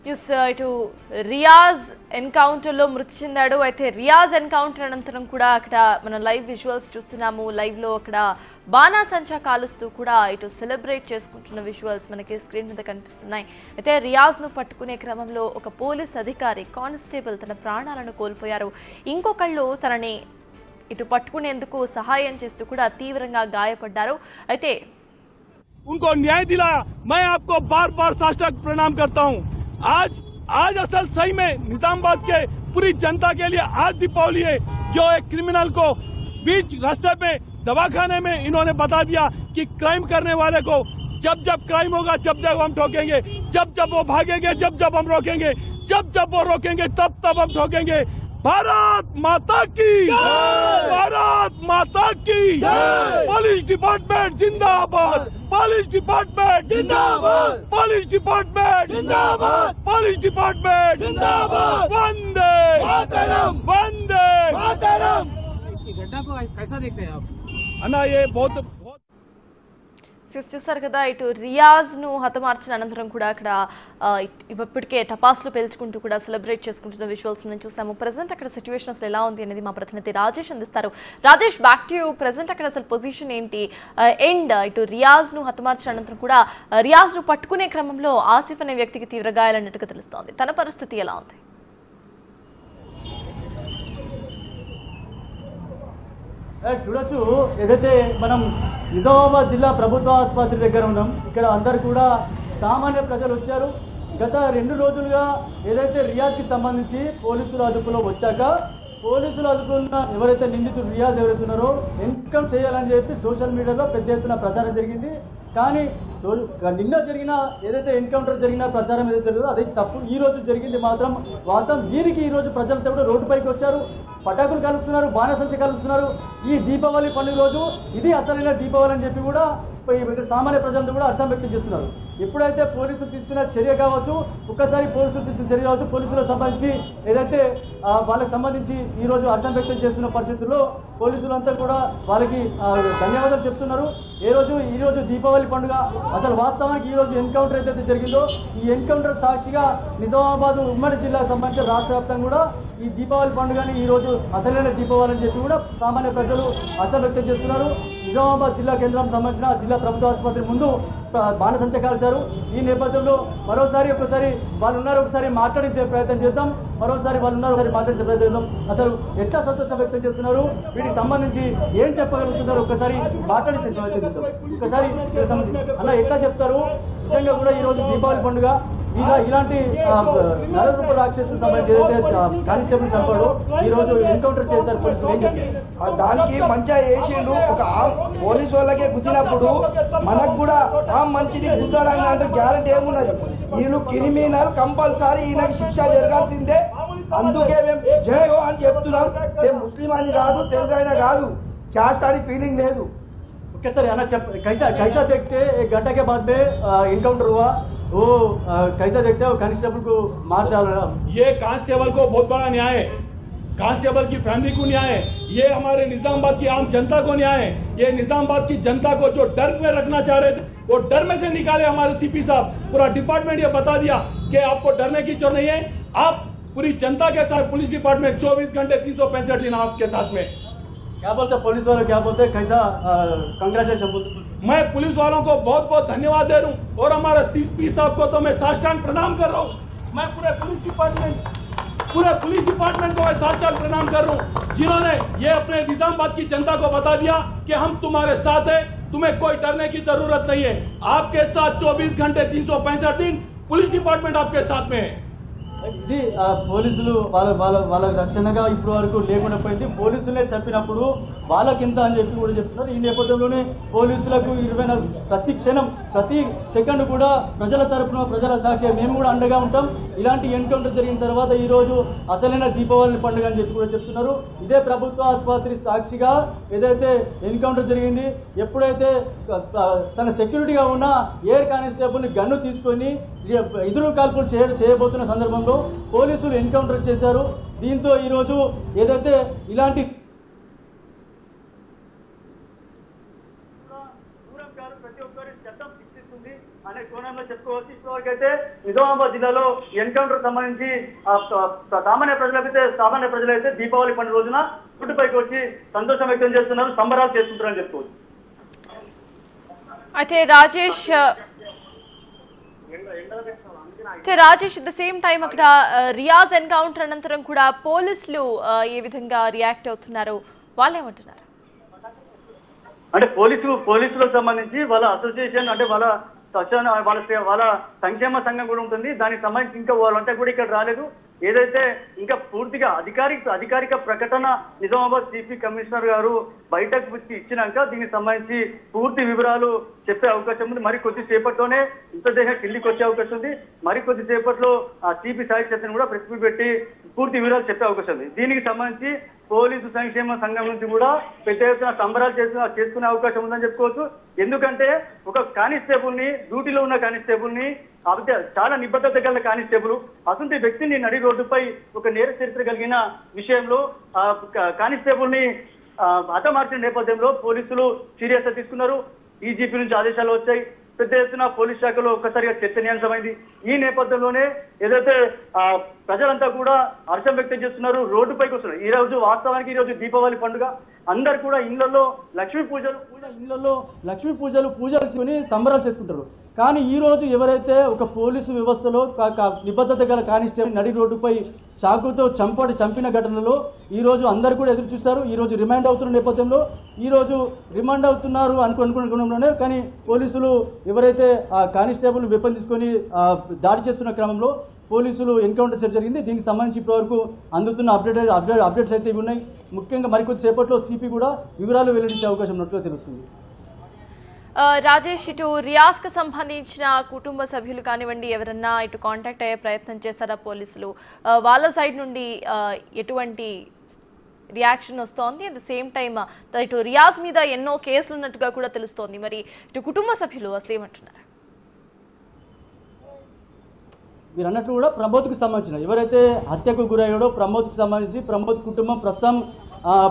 ఇటు రియాజ్ ఎన్కౌంటర్లో మృతి చెందాడు. అయితే రియాజ్ ఎన్కౌంటర్ అనంతరం కూడా అక్కడ మనం లైవ్ విజువల్స్ చూస్తున్నాము. లైవ్లో అక్కడ బాణాసంచా కాలుస్తూ కూడా ఇటు సెలబ్రేట్ చేసుకుంటున్న విజువల్స్ మనకి స్క్రీన్ మీద కనిపిస్తున్నాయి. అయితే రియాజ్ను పట్టుకునే క్రమంలో ఒక పోలీస్ అధికారి కానిస్టేబుల్ తన ప్రాణాలను కోల్పోయారు. ఇంకొకళ్ళు తనని ఇటు పట్టుకునేందుకు సహాయం చేస్తూ కూడా తీవ్రంగా గాయపడ్డారు. అయితే उनको न्याय दिलाया। मैं आपको बार बार साष्टांग प्रणाम करता हूं। आज असल सही में निजामाबाद के पूरी जनता के लिए आज दीपावली है। जो एक क्रिमिनल को बीच रास्ते पे दवाखाने में इन्होंने बता दिया कि क्राइम करने वाले को जब जब क्राइम होगा जब जब हम ठोकेंगे, जब जब वो भागेंगे जब जब हम रोकेंगे, जब जब वो रोकेंगे तब तब हम ठोकेंगे। भारत माता की, भारत माता की, पुलिस डिपार्टमेंट जिंदाबाद, पुलिस डिपार्टमेंट जिंदाबाद, पुलिस डिपार्टमेंट जिंदाबाद, पुलिस डिपार्टमेंट जिंदाबाद। वंदे मातरम, वंदे मातरम। इस घटना को कैसा देखते हैं आप? अन्ना ये बहुत చూస్తారు కదా, ఇటు రియాజ్ను హతమార్చిన అనంతరం కూడా అక్కడ ఇప్పటికే టపాసులు పేల్చుకుంటూ కూడా సెలబ్రేట్ చేసుకుంటున్న విజువల్స్ మనం చూసాము. ప్రజెంట్ అక్కడ సిచ్యువేషన్ అసలు ఎలా ఉంది అనేది మా ప్రతినిధి రాజేష్ అందిస్తారు. Rajesh, back to you. Present అక్కడ అసలు పొజిషన్ ఏంటి? అండ్ ఇటు రియాజ్ను హతమార్చిన అనంతరం కూడా రియాజ్ను పట్టుకునే క్రమంలో ఆసిఫ్ అనే వ్యక్తికి తీవ్ర గాయాలన్నట్టుగా తెలుస్తోంది. తన పరిస్థితి ఎలా ఉంది? చూడొచ్చు, ఏదైతే మనం నిజామాబాద్ జిల్లా ప్రభుత్వ ఆసుపత్రి దగ్గర ఉన్నాం. ఇక్కడ అందరు కూడా సామాన్య ప్రజలు వచ్చారు. గత 2 రోజులుగా ఏదైతే రియాజ్కి సంబంధించి పోలీసుల అదుపులో వచ్చాక పోలీసులు అదుపున్న ఎవరైతే నిందితుడు రియాజ్ ఎవరైతే ఉన్నారో ఎన్కౌంటర్ చేయాలని చెప్పి సోషల్ మీడియాలో పెద్ద ఎత్తున ప్రచారం జరిగింది. కానీ నిన్న జరిగిన ఏదైతే ఎన్కౌంటర్ జరిగిన ప్రచారం ఏదైతే జరిగిందో అది తప్పు. ఈ రోజు జరిగింది మాత్రం వాస్తవం. దీనికి ఈ రోజు ప్రజలతో కూడా రోడ్డుపైకి వచ్చారు, పటాకులు కలుస్తున్నారు, బాణసంచ కలుస్తున్నారు. ఈ దీపావళి పండుగ రోజు ఇది అసలైన దీపావళి అని చెప్పి కూడా సామాన్య ప్రజలంతా కూడా హర్షం వ్యక్తం చేస్తున్నారు. ఎప్పుడైతే పోలీసులు తీసుకున్న చర్య కావచ్చు, ఒక్కసారి పోలీసులు తీసుకున్న చర్య కావచ్చు, పోలీసులకు సంబంధించి ఏదైతే వాళ్ళకి సంబంధించి ఈరోజు హర్షం వ్యక్తం చేస్తున్న పరిస్థితుల్లో పోలీసులంతా కూడా వాళ్ళకి ధన్యవాదాలు చెప్తున్నారు. ఈరోజు దీపావళి పండుగ. అసలు వాస్తవానికి ఈరోజు ఎన్కౌంటర్ ఏదైతే జరిగిందో ఈ ఎన్కౌంటర్ సాక్షిగా నిజామాబాద్ ఉమ్మడి జిల్లాకు సంబంధించిన రాష్ట్ర వ్యాప్తంగా కూడా ఈ దీపావళి పండుగని ఈరోజు అసలైన దీపావళి అని చెప్పి కూడా సామాన్య ప్రజలు హర్షం వ్యక్తం చేస్తున్నారు. నిజామాబాద్ జిల్లా కేంద్రం సంబంధించిన జిల్లా ప్రభుత్వ ఆసుపత్రి ముందు బాణసంచ కాల్చారు. ఈ నేపథ్యంలో ఒకసారి వాళ్ళు ఉన్నారు, ఒకసారి మాట్లాడించే ప్రయత్నం చేద్దాం. ఒకసారి మాట్లాడించే ప్రయత్నం చేద్దాం. అసలు ఎట్లా సంతోషం వ్యక్తం చేస్తున్నారు, వీటికి సంబంధించి ఏం చెప్పగలుగుతున్నారు ఒకసారి మాట్లాడించే ప్రయత్నం చేద్దాం. ఒకసారి అలా ఎట్లా చెప్తారు? నిజంగా కూడా ఈరోజు దీపావళి పండుగ ఇలాంటి నరరూప రాక్షసులకు సంబంధించి ఏదైతే కానిస్టేబుల్ చంపాడో ఈరోజు ఎన్కౌంటర్ చేస్తారు పోలీసులు, ఏం చెప్తారు? దానికి మంచిగా వేసిండు. ఒక పోలీసు వాళ్ళకే గుద్దినప్పుడు మనకు కూడా ఆ మనిషిని గుద్దడానికి అంటే గ్యారంటీ ఏమున్నది? వీళ్ళు క్రిమినల్, కంపల్సరీ ఈయనకి శిక్ష జరగాల్సిందే. అందుకే మేము జై హో అని చెప్తున్నాం. మేము ముస్లిం అని కాదు, తెలుగు అయినా కాదు, క్యాస్ట్ అని ఫీలింగ్ లేదు. सर आना कैसा देखते एक घंटा के बाद में इनकाउंटर हुआ, वो कैसा देखते हो? कांस्टेबल को मार डाला। ये कांस्टेबल को बहुत बड़ा न्याय है, कांस्टेबल की फैमिली को न्याय है, ये हमारे निजामाबाद की आम जनता को न्याय है। ये निजामाबाद की जनता को जो डर में रखना चाह रहे थे वो डर में से निकाले हमारे सीपी साहब। पूरा डिपार्टमेंट ये बता दिया कि आपको डरने की जरूरत नहीं है। आप पूरी जनता के साथ, पुलिस डिपार्टमेंट 24 घंटे 365 दिन आपके साथ में। क्या बोलते पुलिस वाले, क्या बोलते, कैसा कंग्रेचुलेशन बोलते? मैं पुलिस वालों को बहुत बहुत धन्यवाद दे रहा हूँ और हमारे सीपी साहब को तो मैं साष्टांग प्रणाम कर रहा हूँ। मैं पूरे पुलिस डिपार्टमेंट को मैं साष्टांग प्रणाम कर रहा हूँ, जिन्होंने ये अपने निजामाबाद की जनता को बता दिया कि हम तुम्हारे साथ हैं, तुम्हें कोई डरने की जरूरत नहीं है। आपके साथ 24 घंटे 365 दिन पुलिस डिपार्टमेंट आपके साथ में है। ఇది పోలీసులు వాళ్ళ రక్షణగా ఇప్పటి వరకు లేకుండా పోయింది. పోలీసులే చెప్పినప్పుడు వాళ్ళకింత అని చెప్పి కూడా చెప్తున్నారు. ఈ నేపథ్యంలోనే పోలీసులకు 24 ప్రతి క్షణం ప్రతి సెకండ్ కూడా ప్రజల తరపున, ప్రజల సాక్షి మేము కూడా అండగా ఉంటాం. ఇలాంటి ఎన్కౌంటర్ జరిగిన తర్వాత ఈరోజు అసలైన దీపావళి పండుగ అని చెప్పి కూడా చెప్తున్నారు. ఇదే ప్రభుత్వ ఆసుపత్రి సాక్షిగా ఏదైతే ఎన్కౌంటర్ జరిగింది, ఎప్పుడైతే తన సెక్యూరిటీగా ఉన్న ఎయిర్ కానిస్టేబుల్ని గన్ను తీసుకొని ఎదురు కాల్పులు చేయబోతున్న సందర్భంలో పోలీసులు ఎన్కౌంటర్ చేశారు. దీంతో ఈరోజు ఏదైతే ఇలాంటి ప్రతి ఒక్కరి చట్టం శిక్షిస్తుంది అనే కోణంలో అవుతుందని చెప్పుకోవచ్చు. ఇప్పటివరకు అయితే నిజామాబాద్ జిల్లాలో ఎన్కౌంటర్ సంబంధించి సామాన్య ప్రజలైతే దీపావళి పండుగ రోజున రోడ్డుపైకి వచ్చి సంతోషం వ్యక్తం చేస్తున్నారు, సంబరాలు చేసుకుంటారని చెప్పుకోవచ్చు. అయితే Rajesh at the same time అక్కడ రియాజ్ ఎన్కౌంటర్ అనంతరం కూడా పోలీసులు ఏ విధంగా రియాక్ట్ అవుతున్నారు, వాళ్ళు ఏమంటున్నారు? అంటే పోలీసులకు సంబంధించి వాళ్ళ అసోసియేషన్ అంటే వాళ్ళ సంక్షేమ సంఘం కూడా ఉంటుంది. దానికి సంబంధించి ఇంకా వాళ్ళంతా కూడా ఇక్కడ రాలేదు. ఏదైతే ఇంకా పూర్తిగా అధికారిక ప్రకటన నిజామాబాద్ సిపి కమిషనర్ గారు బయటకు వచ్చి ఇచ్చినాక దీనికి సంబంధించి పూర్తి వివరాలు చెప్పే అవకాశం ఉంది. మరి కొద్దిసేపట్లోనే మృతదేహం కిందికి వచ్చే అవకాశం ఉంది. మరి కొద్దిసేపట్లో ఆ సిపి సాయి చైతన్య కూడా ప్రెస్ మీట్ పెట్టి పూర్తి వివరాలు చెప్పే అవకాశం ఉంది. దీనికి సంబంధించి పోలీసు సంక్షేమ సంఘం నుంచి కూడా పెద్ద ఎత్తున సంబరాలు చేసుకునే అవకాశం ఉందని చెప్పుకోవచ్చు. ఎందుకంటే ఒక కానిస్టేబుల్ ని, డ్యూటీలో ఉన్న కానిస్టేబుల్ ని, చాలా నిబద్ధత గల కానిస్టేబుల్ అసంటి వ్యక్తిని నడి రోడ్డుపై ఒక నేర చరిత్ర కలిగిన విషయంలో కానిస్టేబుల్ ని హతమార్చిన నేపథ్యంలో పోలీసులు సీరియస్ గా తీసుకున్నారు. డీజీపీ నుంచి ఆదేశాలు వచ్చాయి. పెద్ద ఎత్తున పోలీస్ శాఖలో ఒక్కసారిగా చర్చనీయాంశమైంది. ఈ నేపథ్యంలోనే ఏదైతే ప్రజలంతా కూడా హర్షం వ్యక్తం చేస్తున్నారు, రోడ్డుపైకి వస్తున్నారు. ఈ రోజు వాస్తవానికి ఈ రోజు దీపావళి పండుగ. అందరు కూడా ఇళ్లలో లక్ష్మీ పూజలు చేసుకుని సంబరాలు చేసుకుంటారు. కానీ ఈ రోజు ఎవరైతే ఒక పోలీసు వ్యవస్థలో నిబద్ధత గల కానిస్టేబుల్ నడి రోడ్డుపై చాకుతో చంపిన ఘటనలో ఈ రోజు అందరు కూడా ఎదురు చూస్తారు. ఈ రోజు రిమాండ్ అవుతున్న నేపథ్యంలో ఈ రోజు రిమాండ్ అవుతున్నారు అనుకునే కానీ పోలీసులు ఎవరైతే ఆ కానిస్టేబుల్ వెపన్ తీసుకొని దాడి చేస్తున్న క్రమంలో పోలీసులు ఎన్కౌంటర్ జరిగింది. దీనికి సంబంధించి ఇప్పటివరకు అందుతున్న అప్డేట్స్ అయితే ఇవి ఉన్నాయి. ముఖ్యంగా మరికొద్ది సేపట్లో సిపి కూడా వివరాలు వెల్లడించే అవకాశం ఉన్నట్లుగా తెలుస్తుంది. రాజేష్, ఇటు రియాజ్ కు సంబంధించిన కుటుంబ సభ్యులు కానివ్వండి, ఎవరన్నా ఇటు కాంటాక్ట్ అయ్యే ప్రయత్నం చేస్తారా పోలీసులు? వాళ్ళ సైడ్ నుండి ఎటువంటి రియాక్షన్ వస్తోంది? అట్ ద సేమ్ టైమ్ ఇటు రియాజ్ మీద ఎన్నో కేసులు ఉన్నట్టుగా కూడా తెలుస్తోంది. మరి ఇటు కుటుంబ సభ్యులు అసలు ఏమంటున్నారు? మీరు అన్నట్టు కూడా ప్రమోద్కు సంబంధించిన ఎవరైతే హత్యకు గురయ్యాడో ప్రమోద్కు సంబంధించి ప్రమోద్ కుటుంబం ప్రస్తుతం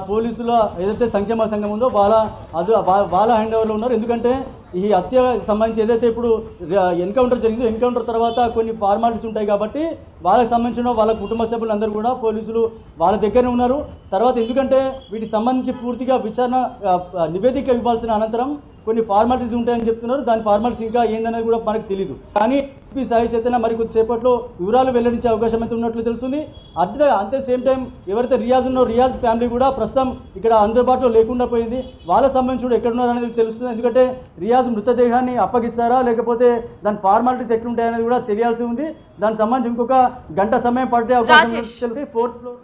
పోలీసుల ఏదైతే సంక్షేమ సంఘం ఉందో వాళ్ళ హ్యాండ్ ఓవర్లో ఉన్నారు. ఎందుకంటే ఈ హత్య సంబంధించి ఏదైతే ఇప్పుడు ఎన్కౌంటర్ జరిగిందో ఎన్కౌంటర్ తర్వాత కొన్ని ఫార్మాలిటీస్ ఉంటాయి కాబట్టి వాళ్ళకి సంబంధించిన వాళ్ళ కుటుంబ సభ్యులందరూ కూడా పోలీసులు వాళ్ళ దగ్గరనే ఉన్నారు. తర్వాత ఎందుకంటే వీటికి సంబంధించి పూర్తిగా విచారణ నివేదిక ఇవ్వాల్సిన అనంతరం కొన్ని ఫార్మాలిటీస్ ఉంటాయని చెప్తున్నారు. దాని ఫార్మాలిటీస్ ఇంకా ఏందనేది కూడా మనకు తెలియదు. కానీ ఎస్పీ సాయి చైతన్య మరి కొద్దిసేపట్లో వివరాలు వెల్లడించే అవకాశం అయితే ఉన్నట్లు తెలుస్తుంది. అంతే సేమ్ టైం ఎవరైతే రియాజ్ ఉన్నారో రియాజ్ ఫ్యామిలీ కూడా ప్రస్తుతం ఇక్కడ అందుబాటులో లేకుండా పోయింది. వాళ్ళకి సంబంధించి కూడా ఎక్కడున్నారు అనేది తెలుస్తుంది. ఎందుకంటే రియాజ్ మృతదేహాన్ని అప్పగిస్తారా లేకపోతే దాని ఫార్మాలిటీస్ ఎట్లుంటాయనేది కూడా తెలియాల్సి ఉంది. దానికి సంబంధించి ఇంకొక గంట సమయం పట్టే అవకాశం ఉంది. 4th floor